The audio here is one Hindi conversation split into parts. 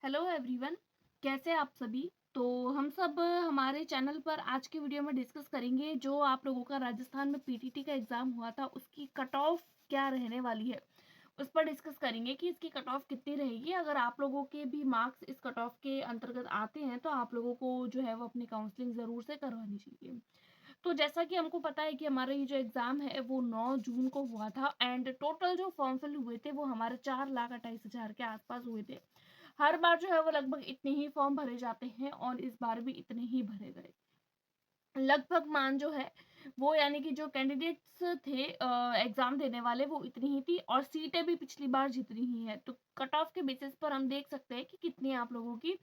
Hello everyone. कैसे आप सभी। तो हम सब हमारे चैनल पर आज के वीडियो में डिस्कस करेंगे जो आप लोगों का राजस्थान में पीटीटी का एग्ज़ाम हुआ था उसकी कट ऑफ क्या रहने वाली है। उस पर डिस्कस करेंगे कि इसकी कट ऑफ कितनी रहेगी। अगर आप लोगों के भी मार्क्स इस कट ऑफ के अंतर्गत आते हैं तो आप लोगों को जो है वो अपनी काउंसलिंग ज़रूर से करवानी चाहिए। तो जैसा कि हमको पता है कि हमारा ये जो एग्ज़ाम है वो 9 जून को हुआ था एंड टोटल जो फॉर्म फिल हुए थे वो हमारे 4,28,000 के आसपास हुए थे। हर बार जो है वो लगभग इतने ही फॉर्म भरे जाते हैं और इस बार भी इतने ही भरे गए। लगभग मान जो है वो यानी कि जो कैंडिडेट्स थे एग्जाम देने वाले वो इतनी ही थी और सीटें भी पिछली बार जितनी ही है। तो कट ऑफ के बेसिस पर हम देख सकते हैं कि कितनी आप लोगों की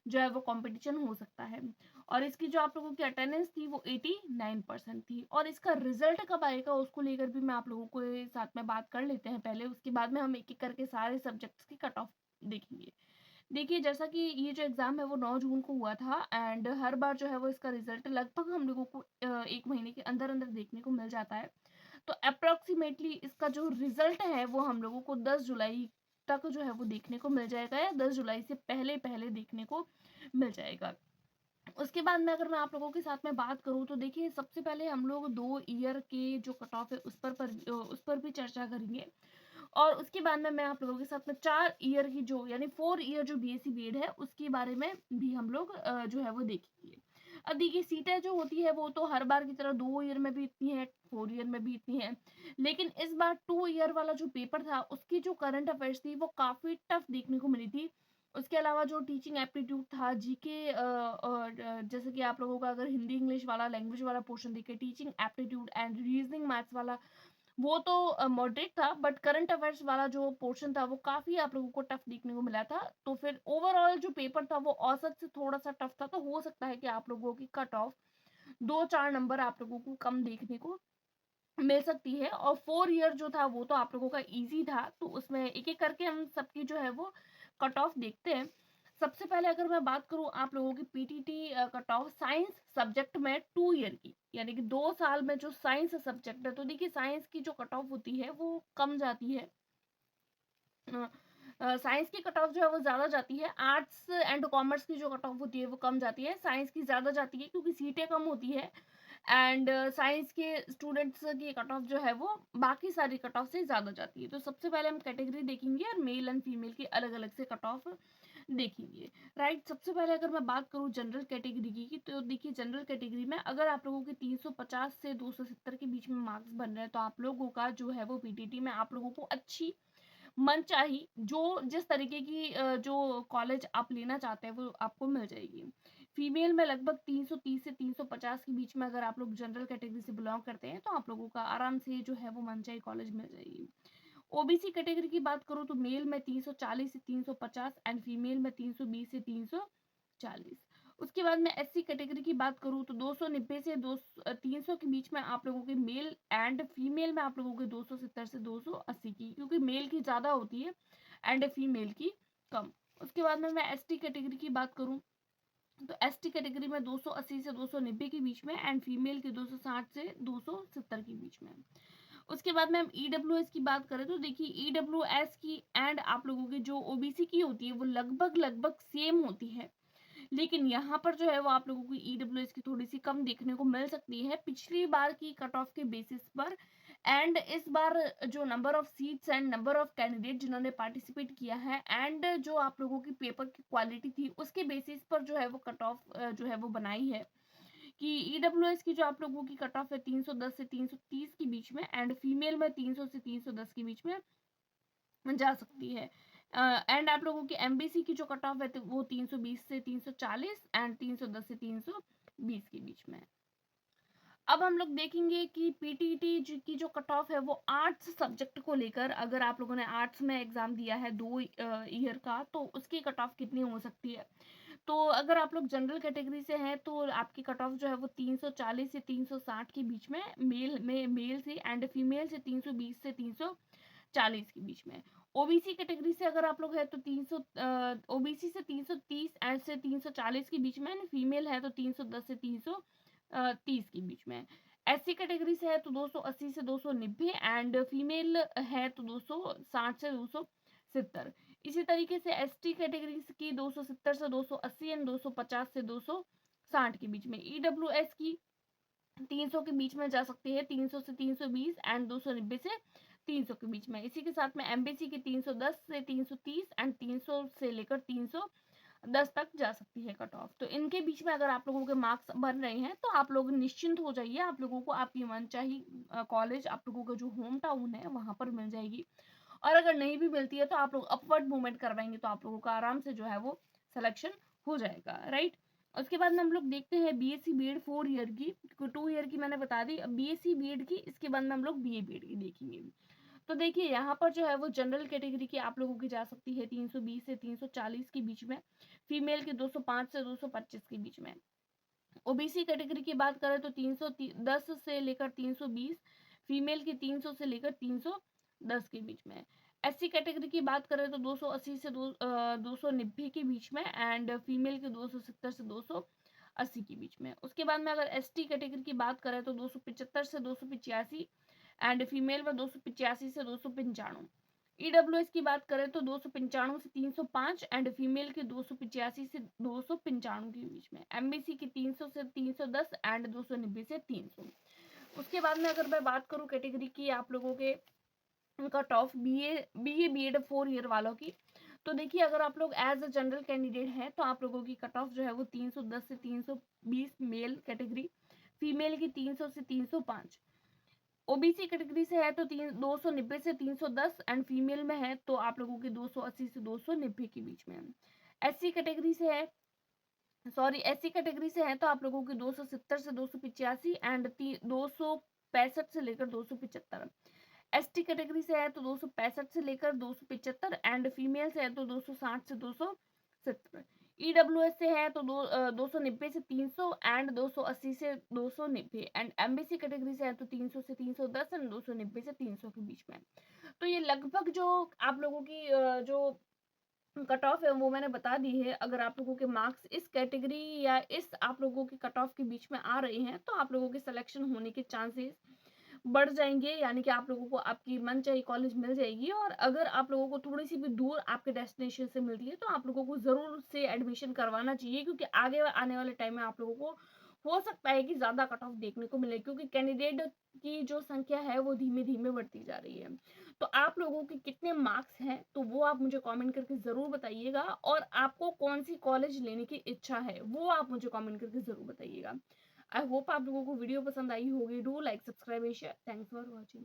जो है वो कंपटीशन हो सकता है। और इसकी जो आप लोगों की अटेंडेंस थी वो 89% थी। और इसका रिजल्ट कब आएगा उसको लेकर भी मैं आप लोगों को साथ में बात कर लेते हैं पहले, उसके बाद में हम एक एक करके सारे सब्जेक्ट्स की कट ऑफ देखेंगे। देखिए जैसा कि ये जो एग्ज़ाम है वो 9 जून को हुआ था एंड हर बार जो है वो इसका रिजल्ट लगभग हम लोगों को 1 महीने के अंदर-अंदर देखने को मिल जाता है। तो अप्रॉक्सिमेटली इसका जो रिजल्ट है वो हम लोगों को 10 जुलाई तक जो है वो देखने को मिल जाएगा या 10 जुलाई से पहले-पहले देखने को मिल जाएगा। उसके बाद में अगर मैं आप लोगों के साथ में बात करूँ तो देखिए सबसे पहले हम लोग 2 ईयर के जो कट ऑफ है उस पर भी चर्चा करेंगे। और उसके बाद में मैं आप लोगों के साथ में 4 ईयर की जो यानी 4 ईयर जो बीएससी बीएड है उसके बारे में भी हम लोग जो है वो देखेंगे। अब देखिए सीटें जो होती है वो तो हर बार की तरह 2 ईयर में भी इतनी है, 4 ईयर में भी इतनी है। लेकिन इस बार 2 ईयर वाला जो पेपर था उसकी जो करंट अफेयर्स थी वो काफ़ी टफ देखने को मिली थी। उसके अलावा जो टीचिंग एप्टीट्यूड था, जीके और जैसे कि आप लोगों का अगर हिंदी इंग्लिश वाला लैंग्वेज वाला पोर्शन देखें, teaching aptitude and reasoning maths वाला वो तो मॉडरेट था, बट करंट अफेयर्स वाला जो पोर्शन था वो काफ़ी आप लोगों को टफ देखने को मिला था। तो फिर ओवरऑल जो पेपर था वो औसत से थोड़ा-सा टफ था, तो हो सकता है कि आप लोगों की कट ऑफ 2-4 नंबर आप लोगों को कम देखने को मिल सकती है। और 4 ईयर जो था वो तो आप लोगों का ईज़ी था, तो उसमें एक-एक करके हम सबकी जो है वो कट ऑफ देखते हैं। सबसे पहले अगर मैं बात करूँ आप लोगों की PTT cut off science subject में 2 ईयर की, यानी कि 2 साल में जो साइंस सब्जेक्ट है, तो देखिए साइंस की जो कट ऑफ होती है वो कम जाती है। साइंस की कट ऑफ जो है वो ज़्यादा जाती है, आर्ट्स एंड कॉमर्स की जो कट ऑफ होती है वो कम जाती है, साइंस की ज़्यादा जाती है क्योंकि सीटें कम होती है। एंड साइंस के स्टूडेंट्स की कट ऑफ जो है वो बाकी सारी कट ऑफ से ज़्यादा जाती है। तो सबसे पहले हम कैटेगरी देखेंगे और मेल एंड फीमेल की अलग-अलग से कट ऑफ देखेंगे। राइट, सबसे पहले अगर मैं बात करूँ जनरल कैटेगरी की, तो देखिए जनरल कैटेगरी में अगर आप लोगों के 350 से 270 के बीच में मार्क्स बन रहे हैं तो आप लोगों का जो है वो पीटीटी में आप लोगों को अच्छी मनचाही जो जिस तरीके की जो कॉलेज आप लेना चाहते हैं वो आपको मिल जाएगी। फीमेल में लगभग 330 से 350 के बीच में अगर आप लोग जनरल कैटेगरी से बिलॉन्ग करते हैं तो आप लोगों का आराम से जो है वो मनचाही कॉलेज मिल जाएगी। ओबीसी कैटेगरी की बात करूँ तो मेल में 340 से 350 एंड फीमेल में 320 से 340। उसके बाद में एससी कैटेगरी की बात करूँ तो 290 से 300 के बीच में आप लोगों के मेल एंड फीमेल में आप लोगों के 270 से 280 की, क्योंकि मेल की ज़्यादा होती है एंड फीमेल की कम। उसके बाद में मैं एसटी कैटेगरी की बात करूँ तो एसटी कैटेगरी में 280 से 290 के बीच में एंड फीमेल के 260 से 270 के बीच में। उसके बाद में हम ईडब्ल्यूएस की बात करें तो देखिए ईडब्ल्यूएस की एंड आप लोगों की जो ओबीसी की होती है वो लगभग लगभग सेम होती है। लेकिन यहाँ पर जो है वो आप लोगों को ईडब्ल्यूएस की थोड़ी-सी कम देखने को मिल सकती है पिछली बार की कट ऑफ के बेसिस पर। एंड इस बार जो number of seats and number of candidate जिन्होंने पार्टिसिपेट किया है एंड जो आप लोगों की पेपर की क्वालिटी थी उसके बेसिस पर जो है वो कट ऑफ जो है वो बनाई है कि ईडब्ल्यूएस की जो आप लोगों की कट ऑफ है 310 से 330 के बीच में एंड फीमेल में 300 से 310 के बीच में जा सकती है। एंड आप लोगों की एमबीसी की जो कट ऑफ है तो वो 320 से 340 एंड 310 से 320 के बीच में है। अब हम लोग देखेंगे कि पीटीटी की जो कट ऑफ है वो आर्ट्स सब्जेक्ट को लेकर, अगर आप लोगों ने आर्ट्स में एग्जाम दिया है 2 ईयर का तो उसकी कट ऑफ कितनी हो सकती है। तो अगर आप लोग जनरल कैटेगरी से हैं तो आपकी कट ऑफ जो है वो 340 से 360 के बीच में मेल से एंड फीमेल से 320 से 340 के बीच में। ओबीसी कैटेगरी से अगर आप लोग हैं तो 300 ओबीसी से 330 एंड से 340 के बीच में एंड फीमेल है तो 310 से 330 के बीच में। एससी कैटेगरी से है तो 280 से 290 एंड फीमेल है तो 260 से 270। इसी तरीके से एसटी कैटेगरी की 270 से 280 एंड 250 से 260 के बीच में। ईडब्ल्यूएस की 300 के बीच में जा सकती है, 300 से 320 एंड 290 से 300 के बीच में। इसी के साथ में एमबीसी की 310 से 330 एंड 300 से लेकर 310 तक जा सकती है कट ऑफ। तो इनके बीच में अगर आप लोगों के मार्क्स बन रहे हैं तो आप लोग निश्चिंत हो जाइए, आप लोगों को आपकी मनचाही कॉलेज आप लोगों का जो होम टाउन है वहां पर मिल जाएगी। और अगर नहीं भी मिलती है तो आप लोग अपवर्ड मूवमेंट करवाएंगे तो आप लोगों का आराम से जो है वो सिलेक्शन हो जाएगा, राइट। उसके बाद में हम लोग देखते हैं बीएससी बीएड 4 ईयर की, 2 ईयर की मैंने बता दी। अब बीएससी बीएड की, इसके बाद में हम लोग बीए बीएड की देखेंगे। तो देखिए यहाँ पर जो है वो जनरल कैटेगरी की आप लोगों की जा सकती है 320 से 340 के बीच में, फीमेल की 205 से 225 के बीच में। ओबीसी कैटेगरी की बात करें तो 310 से लेकर 320, फीमेल की 300 से लेकर 310 के बीच में। एससी कैटेगरी की बात करें तो 280 से 290 के बीच में एंड फीमेल के 270 से 280 के बीच में। उसके बाद में अगर एसटी कैटेगरी की बात करें तो 275 से 285 एंड फीमेल में 285 से 295। ईडब्ल्यूएस की बात करें तो 295 से 305 एंड फीमेल के 285 से 295 के बीच में। एमबीसी की 300 से 310 एंड 290 से 300। उसके बाद में अगर मैं बात करूं कैटेगरी की आप लोगों के cut off BA BEd 4 year वालों की, तो देखिए अगर आप लोग एज अ जनरल कैंडिडेट हैं तो आप लोगों की कट ऑफ जो है वो 310 से 320 मेल कैटेगरी, फीमेल की 300 से 305। ओबीसी कैटेगरी से है तो 290 से 310 एंड फीमेल में है तो आप लोगों की 280 से 290 के बीच में। एससी कैटेगरी से है, सॉरी एससी कैटेगरी से है तो आप लोगों की 270 से 285 एंड 265 से लेकर 275। एसटी कैटेगरी से है तो 265 से लेकर 275 एंड फीमेल से है तो 260 से 270। ईडब्ल्यूएस से है तो 290 से 300 एंड 280 से 290 एंड एमबीसी कैटेगरी से है तो 300 से 310 एंड 290 से 300 के बीच में। तो ये लगभग जो आप लोगों की जो कट ऑफ है वो मैंने बता दी है। अगर आप लोगों के मार्क्स इस कैटेगरी या इस आप लोगों के कट ऑफ के बीच में आ रहे हैं तो आप लोगों के सिलेक्शन होने के चांसेस बढ़ जाएंगे, यानी कि आप लोगों को आपकी मनचाही कॉलेज मिल जाएगी। और अगर आप लोगों को थोड़ी सी भी दूर आपके डेस्टिनेशन से मिलती है तो आप लोगों को जरूर से एडमिशन करवाना चाहिए, क्योंकि आगे आने वाले टाइम में आप लोगों को हो सकता है कि ज्यादा कट ऑफ देखने को मिले, क्योंकि कैंडिडेट की जो संख्या है वो धीमे धीमे बढ़ती जा रही है। तो आप लोगों के कितने मार्क्स हैं तो वो आप मुझे कमेंट करके जरूर बताइएगा, और आपको कौन सी कॉलेज लेने की इच्छा है वो आप मुझे कमेंट करके जरूर बताइएगा। आई होप आप लोगों को वीडियो पसंद आई होगी। Do like, subscribe, share. Thanks for watching.